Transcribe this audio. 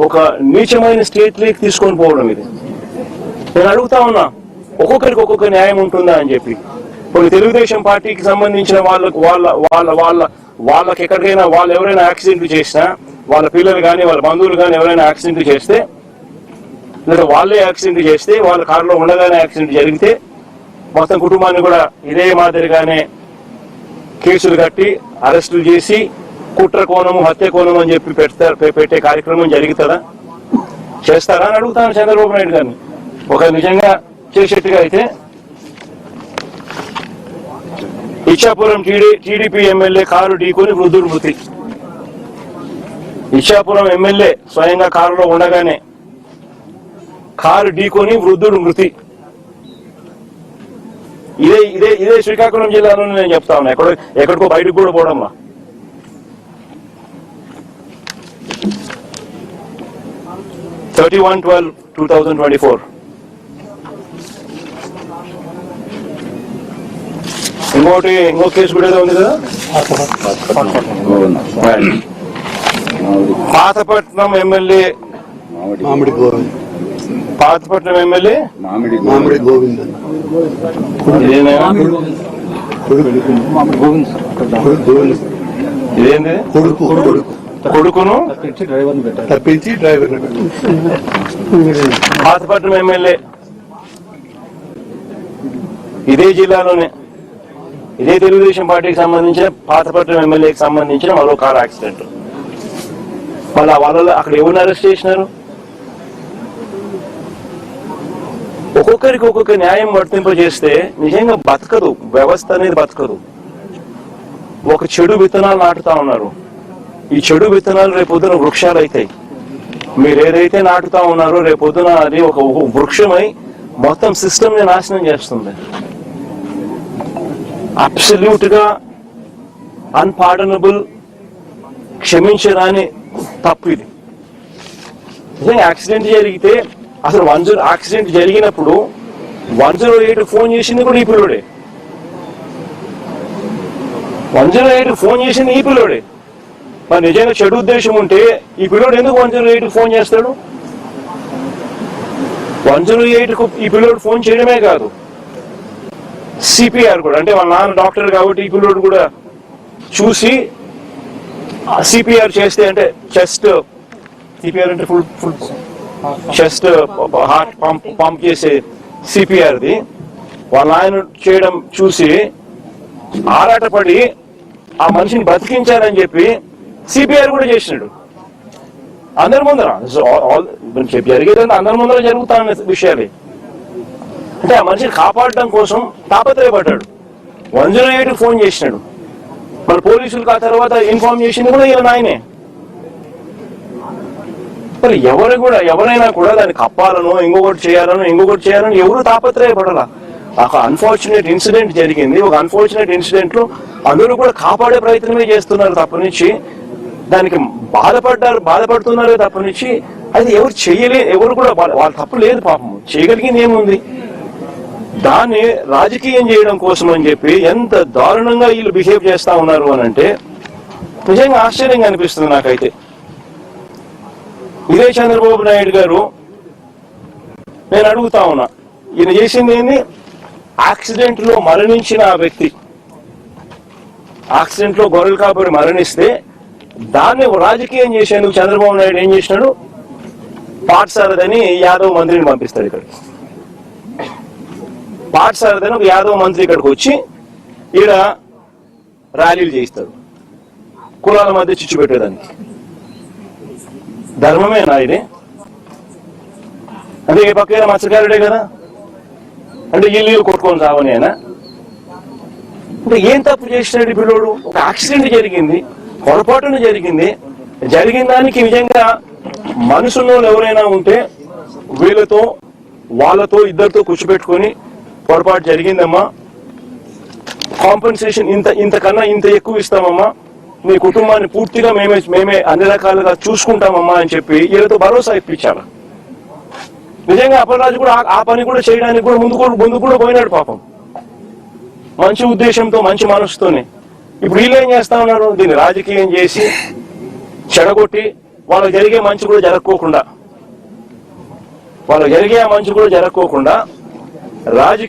ఒక నీచమైన స్టేట్లోకి తీసుకొని పోవడం ఇది. నేను అడుగుతా ఉన్నా, ఒక్కొక్కరికి ఒక్కొక్క న్యాయం ఉంటుందా అని చెప్పి. ఇప్పుడు తెలుగుదేశం పార్టీకి సంబంధించిన వాళ్ళకి ఎక్కడికైనా వాళ్ళు ఎవరైనా యాక్సిడెంట్ చేసినా, వాళ్ళ పిల్లలు కానీ వాళ్ళ బంధువులు కానీ ఎవరైనా యాక్సిడెంట్ చేస్తే, లేదా వాళ్ళే యాక్సిడెంట్ చేస్తే, వాళ్ళ కారులో ఉండగానే యాక్సిడెంట్ జరిగితే మొత్తం కుటుంబాన్ని కూడా ఇదే మాదిరిగానే కేసులు కట్టి అరెస్టులు చేసి కుట్ర కోణము హత్య కోణం అని చెప్పి పెట్టే కార్యక్రమం జరుగుతుందా? చేస్తారా అని అడుగుతాను చంద్రబాబు నాయుడు గారిని. ఒక నిజంగా చేసేట్టుగా అయితే ఇచ్చాపురం టీడీపీ ఎమ్మెల్యే కారు ఢీకొని వృద్ధుడు మృతి. ఇచ్చాపురం ఎమ్మెల్యే స్వయంగా కారులో ఉండగానే కారు ఢీకొని వృద్ధుడు మృతి. ఇదే శ్రీకాకుళం జిల్లాలోనే నేను చెప్తా ఉన్నా, ఎక్కడికో బయటకు కూడా పోవడంలా. ఇంకో కేసు కూడా ఉంది కదా, పాతపట్నం ఎమ్మెల్యే మామిడి గోవింద్ ఇదేంటి కొడుకును తప్పించి డ్రైవర్. పాతపట్నం ఎమ్మెల్యే ఇదే జిల్లాలోనే, ఇదే తెలుగుదేశం పార్టీకి సంబంధించిన పాతపట్నం ఎమ్మెల్యేకి సంబంధించిన మరో కార్ యాక్సిడెంట్. మళ్ళీ వాళ్ళలో అక్కడ ఎవరిని అరెస్ట్ చేసినారు? ఒక్కొక్కరికి ఒక్కొక్క న్యాయం వర్తింపజేస్తే నిజంగా బతకదు, వ్యవస్థ అనేది బతకదు. ఒక చెడు విత్తనాలు నాటుతా ఉన్నారు. ఈ చెడు విత్తనాలు రేపొద్దున వృక్షాలు అవుతాయి. మీరు ఏదైతే నాటుతా ఉన్నారో రేపొద్దున అది ఒక వృక్షమై మొత్తం సిస్టమ్ ని నాశనం చేస్తుంది. అబ్సల్యూట్ గా అన్పార్డనబుల్, క్షమించరాని తప్పు ఇది. నిజంగా యాక్సిడెంట్ జరిగితే అసలు యాక్సిడెంట్ జరిగినప్పుడు 108 ఫోన్ చేసింది కూడా ఈ పిల్లోడే. 108 ఫోన్ చేసింది ఈ పిల్లోడే. మరి నిజంగా చెడు ఉద్దేశం ఉంటే ఈ పిల్లోడు ఎందుకు 108 ఫోన్ చేస్తాడు? 108కు ఈ పిల్లోడు ఫోన్ చేయడమే కాదు, సిపిఆర్ కూడా, అంటే వాళ్ళ నాన్న డాక్టర్ కాబట్టి ఈ పిల్లోడు కూడా చూసి సిపిఆర్ చేస్తే, అంటే చెస్ట్ సిపిఆర్ అంటే ఫుల్ చెస్ట్ హార్ట్ పంప్ చేసే సిపిఆర్ది వాళ్ళ ఆయన చేయడం చూసి ఆరాటపడి ఆ మనిషిని బతికించాలని చెప్పి సిపిఆర్ కూడా చేసినాడు అందరి ముందర. జరిగేదంటే అందరి ముందర జరుగుతున్న విషయాలే. అంటే ఆ మనిషిని కాపాడడం కోసం తాపత్రయపడ్డాడు. 108 ఫోన్ చేసినాడు. మరి పోలీసులకు ఆ తర్వాత ఇన్ఫార్మ్ చేసింది కూడా ఈయన ఆయనే. మరి ఎవరైనా కూడా దాన్ని కప్పాలనో ఇంకొకటి చేయాలనో ఎవరు తాపత్రయపడాల. ఒక అన్ఫార్చునేట్ ఇన్సిడెంట్ జరిగింది. ఒక అన్ఫార్చునేట్ ఇన్సిడెంట్ లో అందరూ కూడా కాపాడే ప్రయత్నమే చేస్తున్నారు తప్పనిచ్చి, దానికి బాధపడుతున్నారే తప్పనిచ్చి అది ఎవరు కూడా వాళ్ళ తప్పు లేదు. పాపం చేయగలిగింది ఏముంది? దాన్ని రాజకీయం చేయడం కోసం అని చెప్పి ఎంత దారుణంగా వీళ్ళు బిహేవ్ చేస్తా ఉన్నారు అని అంటే నిజంగా ఆశ్చర్యంగా అనిపిస్తుంది నాకైతే. ఇదే చంద్రబాబు నాయుడు గారు, నేను అడుగుతా ఉన్నా, ఈయన చేసింది ఏంది? యాక్సిడెంట్ లో మరణించిన ఆ వ్యక్తి, యాక్సిడెంట్ లో గొర్రెలు కాపరి మరణిస్తే దాన్ని రాజకీయం చేసేందుకు చంద్రబాబు నాయుడు ఏం చేసినాడు? పాఠశాలని యాదవ్ మంత్రిని పంపిస్తాడు ఇక్కడికి. పాఠశాలని ఒక యాదవ్ మంత్రి ఇక్కడికి వచ్చి ఈడ ర్యాలీలు చేయిస్తాడు కులాల మధ్య చిచ్చు పెట్టేదానికి. ధర్మమేనా ఇది? అంటే ఏ పక్కన మత్స్యకారుడే కదా, అంటే ఇల్లు కొట్టుకొని సావని అయినా. అంటే ఏం తప్పు చేసినాడు పిల్లోడు? ఒక యాక్సిడెంట్ జరిగింది, పొరపాటున జరిగిన దానికి నిజంగా మనుషుల్లో ఎవరైనా ఉంటే వాళ్ళతో ఇద్దరితో కూర్చోబెట్టుకొని పొరపాటు జరిగిందమ్మా, కాంపెన్సేషన్ ఇంతకన్నా ఇంత ఎక్కువ ఇస్తామమ్మా, మీ కుటుంబాన్ని పూర్తిగా మేమే అన్ని రకాలుగా చూసుకుంటామమ్మా అని చెప్పి వీళ్ళతో భరోసా ఇప్పించాలి. నిజంగా అప్పలరాజు కూడా ఆ పని కూడా చేయడానికి కూడా ముందు కూడా పోయినాడు పాపం, మంచి ఉద్దేశంతో మంచి మనసుతోనే. ఇప్పుడు వీళ్ళు ఏం చేస్తా ఉన్నారు? దీన్ని రాజకీయం చేసి చెడగొట్టి వాళ్ళకి జరిగే మంచి కూడా జరగకోకుండా రాజకీయ